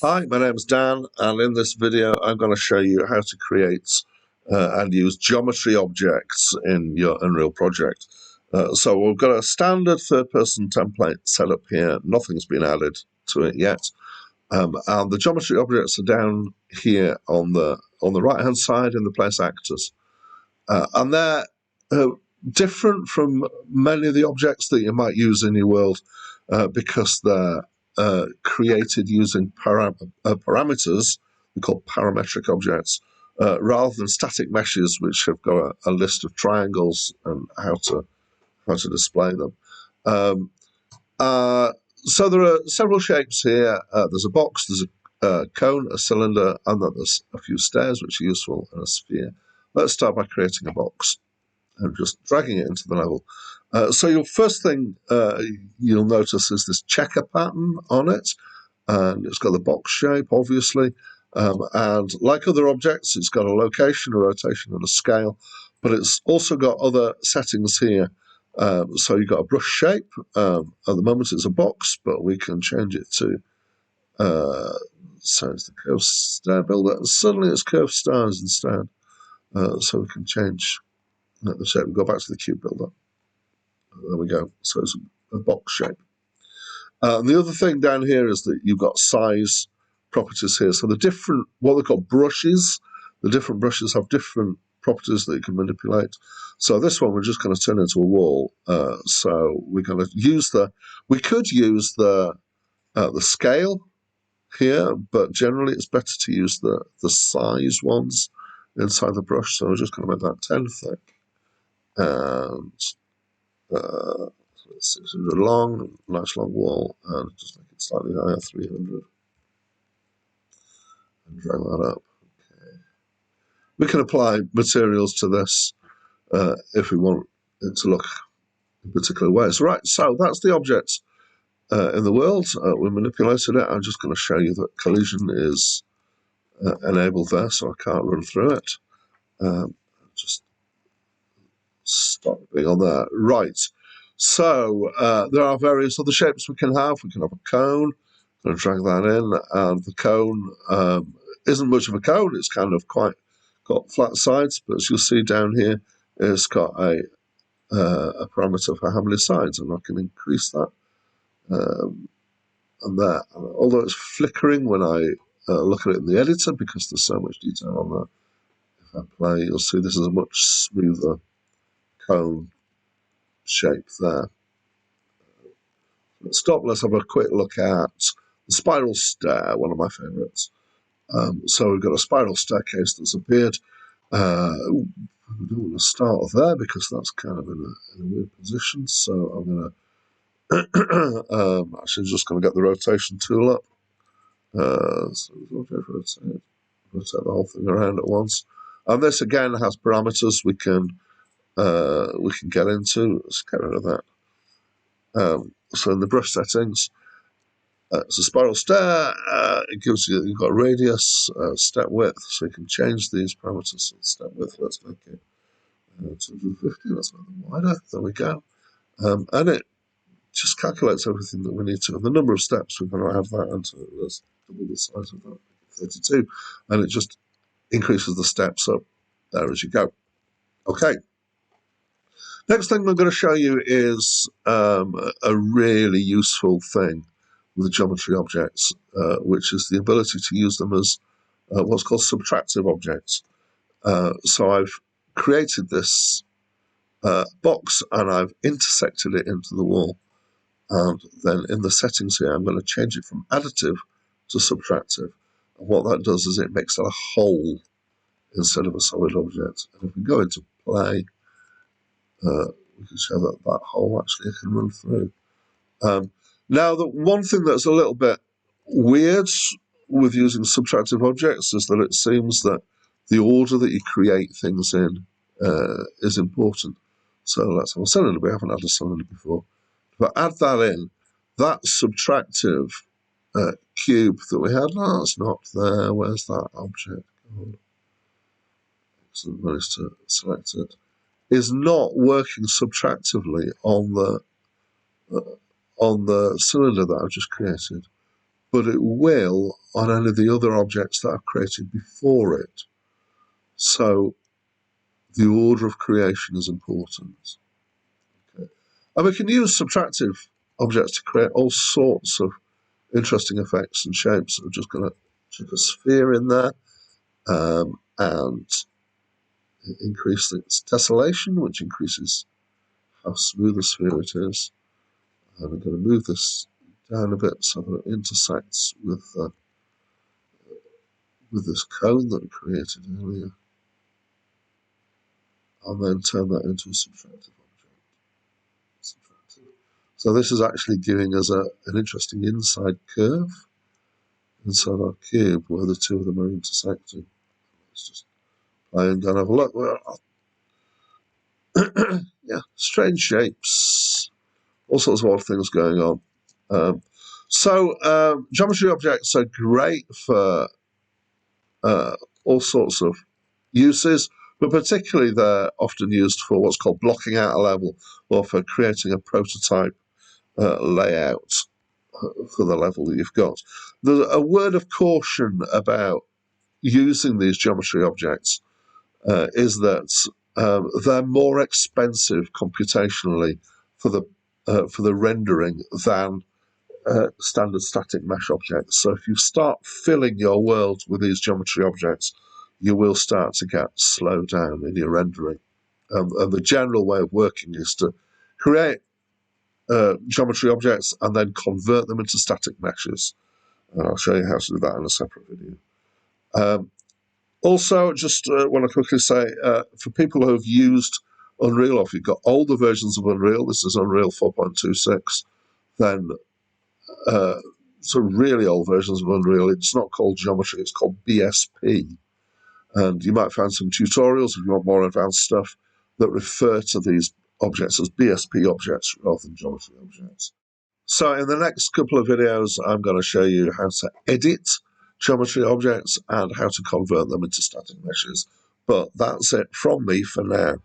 Hi, my name is Dan, and in this video I'm going to show you how to create and use geometry objects in your Unreal project. So we've got a standard third-person template set up here. Nothing's been added to it yet, and the geometry objects are down here on the right-hand side in the place actors, and they're different from many of the objects that you might use in your world because they're created using parameters we call parametric objects rather than static meshes, which have got a list of triangles and how to display them. So there are several shapes here. There's a box, there's a cone, a cylinder, and then there's a few stairs which are useful, and a sphere. Let's start by creating a box and just dragging it into the level. So your first thing you'll notice is this checker pattern on it, and it's got the box shape, obviously, and like other objects, it's got a location, a rotation, and a scale, but it's also got other settings here. So you've got a brush shape. At the moment it's a box, but we can change it to, so it's the curved stair builder, and suddenly it's curved stars instead. So we can change the shape. We go back to the cube builder. There we go. So it's a box shape. And the other thing down here is that you've got size properties here. So the different, what they call brushes, the different brushes have different properties that you can manipulate. So this one we're just going to turn into a wall. So we're going to use we could use the scale here, but generally it's better to use the size ones inside the brush. So we're just going to make that 10 thick. And 600 long, nice long wall, and just make it slightly higher, 300, and drag that up. Okay. We can apply materials to this if we want it to look in particular ways. Right, so that's the object in the world. We manipulated it. I'm just going to show you that collision is enabled there, so I can't run through it. Just stop being on there. Right. So there are various other shapes we can have. We can have a cone. I'm going to drag that in, and the cone isn't much of a cone. It's kind of got flat sides, but as you'll see down here, it's got a parameter for how many sides, and I can increase that. And there, although it's flickering when I look at it in the editor because there's so much detail on there. If I play, you'll see this is a much smoother cone shape there. Let's stop. Let's have a quick look at the spiral stair, one of my favourites. So we've got a spiral staircase that's appeared. We don't want to start there because that's kind of in a weird position. So I'm going to actually just going to get the rotation tool up. So rotate the whole thing around at once. And this again has parameters we can get into. Let's get rid of that. So in the brush settings, it's a spiral stair. It gives you, you've got radius, step width, so you can change these parameters. So step width, let's make it 250. Let's make them wider. There we go. And it just calculates everything that we need to. And the number of steps, we're going to have that until let's double the size of that, 32, and it just increases the steps up there as you go. Okay. Next thing I'm going to show you is a really useful thing with geometry objects, which is the ability to use them as what's called subtractive objects. So I've created this box and I've intersected it into the wall. And then in the settings here, I'm going to change it from additive to subtractive. And what that does is it makes it a hole instead of a solid object. And if we go into play, we can show that that hole actually can run through. Now, the one thing that's a little bit weird with using subtractive objects is that it seems that the order that you create things in is important. So let's have a cylinder. We haven't had a cylinder before. But add that in, that subtractive cube that we had, no, it's not there. Where's that object? Excellent, managed to select it. Is not working subtractively on the cylinder that I've just created. but it will on any of the other objects that I've created before it. So the order of creation is important. Okay. And we can use subtractive objects to create all sorts of interesting effects and shapes. So I'm just going to chuck a sphere in there and increase its tessellation, which increases how smooth the sphere it is. And I'm going to move this down a bit so that it intersects with this cone that we created earlier. And then turn that into a subtractive object. Subtractive. So this is actually giving us an interesting inside curve inside our cube where the two of them are intersecting. Let's just play and go and have a look. Yeah, strange shapes, all sorts of odd things going on. Geometry objects are great for all sorts of uses, but particularly they're often used for what's called blocking out a level or for creating a prototype layout for the level that you've got. There's a word of caution about using these geometry objects is that they're more expensive computationally for the rendering than standard static mesh objects. So if you start filling your world with these geometry objects, you will start to get slowed down in your rendering. And the general way of working is to create geometry objects and then convert them into static meshes. And I'll show you how to do that in a separate video. Also, just want to quickly say, for people who have used Unreal, or if you've got older versions of Unreal, this is Unreal 4.26, then sort of really old versions of Unreal, it's not called geometry, it's called BSP. And you might find some tutorials if you want more advanced stuff that refer to these objects as BSP objects rather than geometry objects. So in the next couple of videos, I'm going to show you how to edit geometry objects and how to convert them into static meshes. But that's it from me for now.